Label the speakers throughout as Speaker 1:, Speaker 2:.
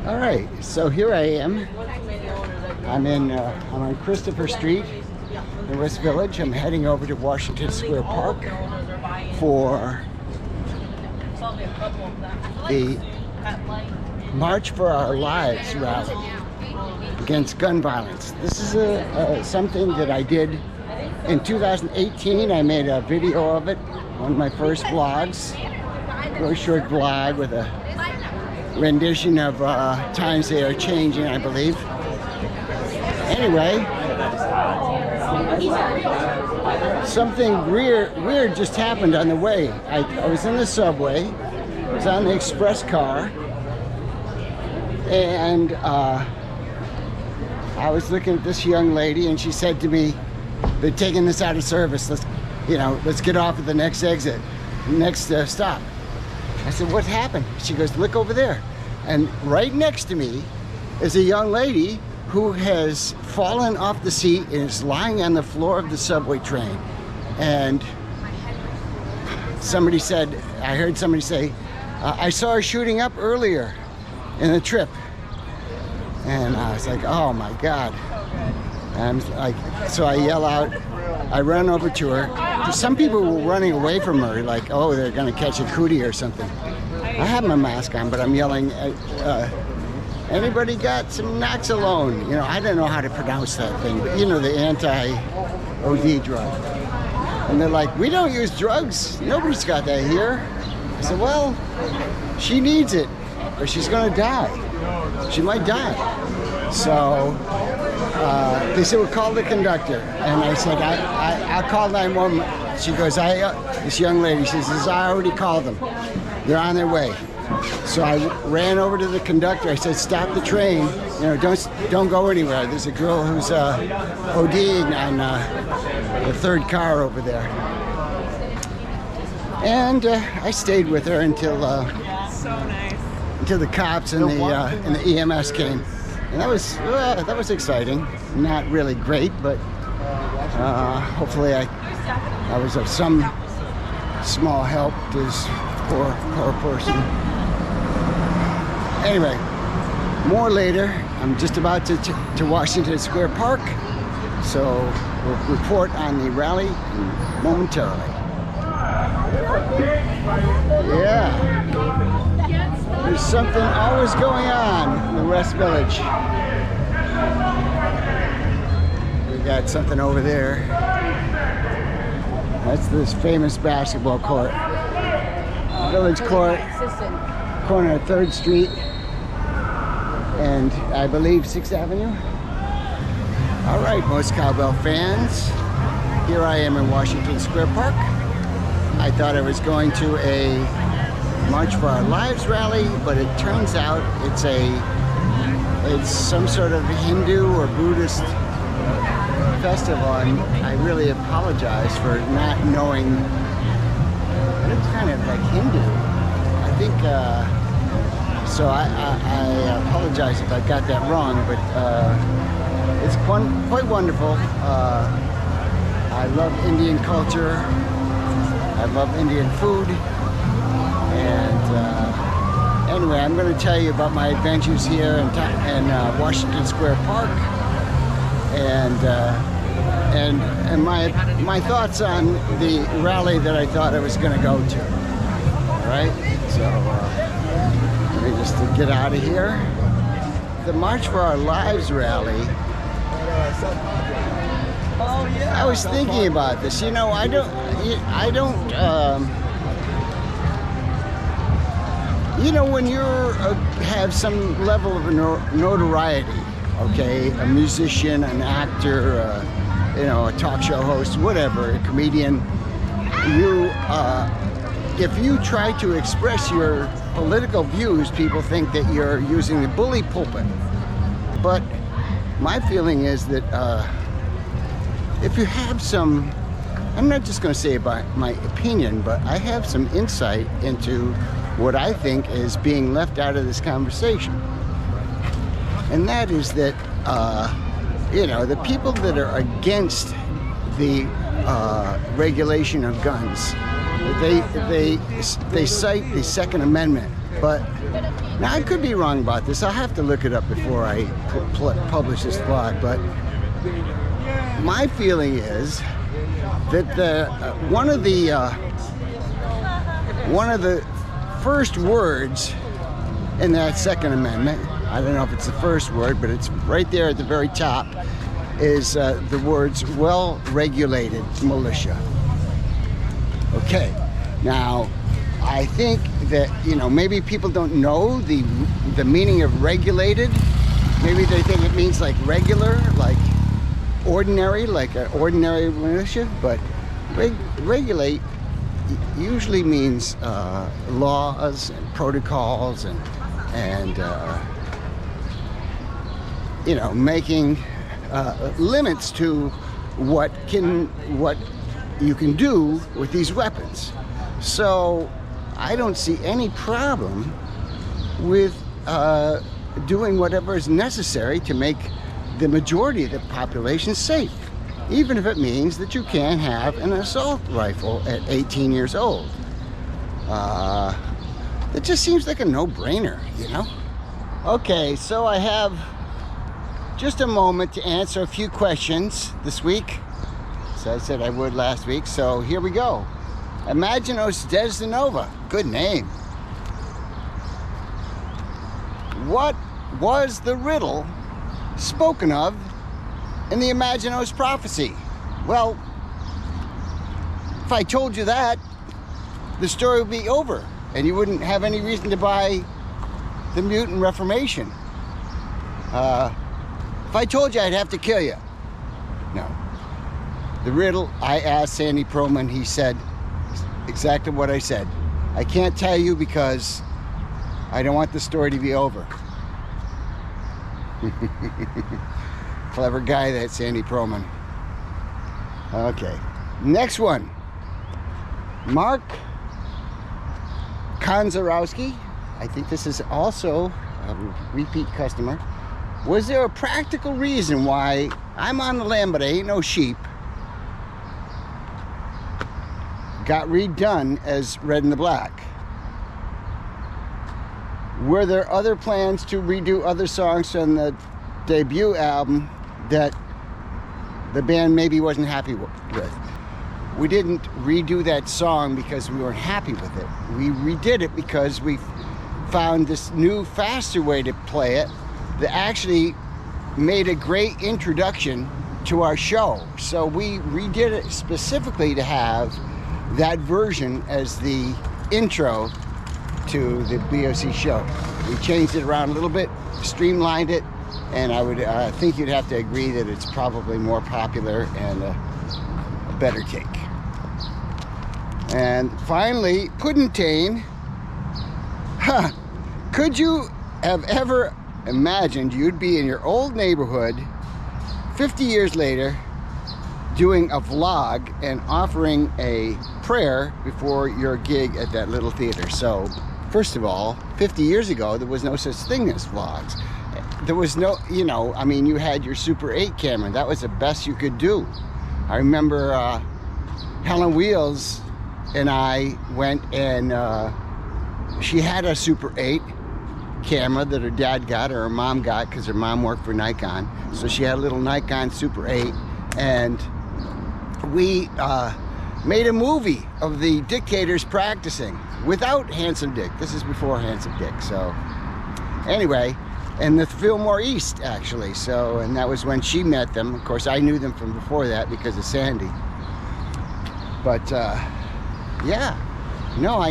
Speaker 1: All right, so here I am. I'm on Christopher Street in West Village. I'm heading over to Washington Square Park for the March for Our Lives rally against gun violence. This is something that I did in 2018. I made a video of it, one of my first vlogs, a very short vlog with a rendition of Times They Are Changing, I believe. Anyway, something weird just happened on the way. I was in the subway, I was on the express car, and I was looking at this young lady, and she said to me, "They're taking this out of service. Let's get off at the next exit, next stop." I said, "What happened?" She goes, "Look over there." And right next to me is a young lady who has fallen off the seat and is lying on the floor of the subway train. And I heard somebody say, "I saw her shooting up earlier in the trip." And I was like, "Oh my God." And so I yell out, I run over to her. Some people were running away from her, like, oh, they're gonna catch a cootie or something. I have my mask on, but I'm yelling, "Anybody got some Naxalone?" I don't know how to pronounce that thing, but the anti-OD drug. And they're like, "We don't use drugs. Nobody's got that here." I said, "Well, she needs it, or she's gonna die. She might die." So they said, "We'll call the conductor." And I said, I'll call 911. She goes, this young lady, she says, "I already called them. They're on their way." So I ran over to the conductor. I said, "Stop the train. Don't go anywhere. There's a girl who's ODing on the third car over there." And I stayed with her until the cops and the EMS came. And that was exciting. Not really great, but hopefully I was of some small help to this poor person. Anyway, more later. I'm just about to Washington Square Park, so we'll report on the rally momentarily. Yeah. There's something always going on in the West Village. We got something over there. That's this famous basketball court. Village Court, corner of 3rd Street and I believe 6th Avenue. All right, most cowbell fans. Here I am in Washington Square Park. I thought I was going to a March for Our Lives rally, but it turns out it's some sort of Hindu or Buddhist festival, and I really apologize for not knowing. It's kind of like Hindu, I think. So I apologize if I got that wrong, but it's quite wonderful. I love Indian culture. I love Indian food. And anyway, I'm going to tell you about my adventures here in Washington Square Park, and my thoughts on the rally that I thought I was going to go to. All right, so let me just get out of here. The March for Our Lives rally. I was thinking about this. I don't. When you have some level of notoriety, okay, a musician, an actor, a talk show host, whatever, a comedian, if you try to express your political views, people think that you're using the bully pulpit. But my feeling is that if you have some, I'm not just going to say about my opinion, but I have some insight into what I think is being left out of this conversation. And that is that, the people that are against the regulation of guns, they cite the Second Amendment But now I could be wrong about this. I'll have to look it up before I publish this vlog. But my feeling is that one of the first words in that Second Amendment, I don't know if it's the first word, but it's right there at the very top, is the words well-regulated militia. Okay, now I think that, you know, maybe people don't know the meaning of regulated. Maybe they think it means like regular, like ordinary, like an ordinary militia, but regulate usually means laws and protocols and you know, making limits to what you can do with these weapons. So I don't see any problem with doing whatever is necessary to make the majority of the population safe, even if it means that you can't have an assault rifle at 18 years old. It just seems like a no-brainer, you know? Okay, so I have just a moment to answer a few questions this week. So I said I would last week, so here we go. MoCoS6E16, good name. What was the riddle spoken of in the MoCoS prophecy? Well, if I told you that, the story would be over, and you wouldn't have any reason to buy the Mutant Reformation. If I told you, I'd have to kill you. No. The riddle, I asked Sandy Pearlman, he said exactly what I said. I can't tell you because I don't want the story to be over. Clever guy, that Sandy Pearlman. Okay, next one. Mark Konzarowski, I think this is also a repeat customer. Was there a practical reason why I'm on the land but I ain't no sheep got redone as Red and the Black? Were there other plans to redo other songs from the debut album that the band maybe wasn't happy with? We didn't redo that song because we weren't happy with it. We redid it because we found this new, faster way to play it that actually made a great introduction to our show. So we redid it specifically to have that version as the intro to the BOC show. We changed it around a little bit, streamlined it, and I would think you'd have to agree that it's probably more popular and a better take. And finally, Puddentane. Could you have ever imagined you'd be in your old neighborhood 50 years later doing a vlog and offering a prayer before your gig at that little theater? So, first of all, 50 years ago, there was no such thing as vlogs. There was no, you know, I mean, you had your Super 8 camera. That was the best you could do. I remember Helen Wheels and I went and she had a Super 8 camera that her dad got or her mom got because her mom worked for Nikon. So she had a little Nikon Super 8, and we made a movie of the dictators practicing without Handsome Dick. This is before Handsome Dick. So anyway, and the Fillmore East actually. So, and that was when she met them. Of course, I knew them from before that because of Sandy. But yeah, no,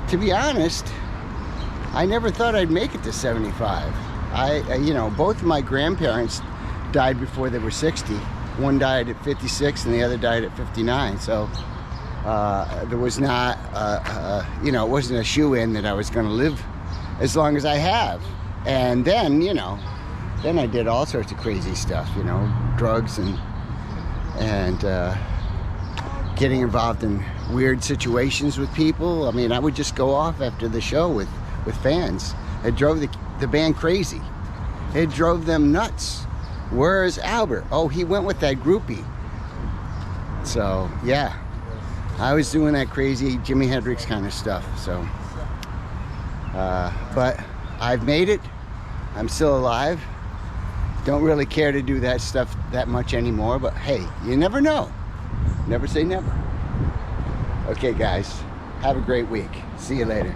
Speaker 1: to be honest, I never thought I'd make it to 75. You know, both of my grandparents died before they were 60. One died at 56 and the other died at 59. So there was not, you know, it wasn't a shoe-in that I was going to live as long as I have. And then, you know, then I did all sorts of crazy stuff, you know, drugs and getting involved in weird situations with people. I mean, I would just go off after the show with fans. It drove the band crazy. It drove them nuts. Where's Albert? Oh, he went with that groupie. So, yeah. I was doing that crazy Jimi Hendrix kind of stuff. So, But I've made it. I'm still alive. Don't really care to do that stuff that much anymore, but hey, you never know. Never say never. Okay guys, have a great week. See you later.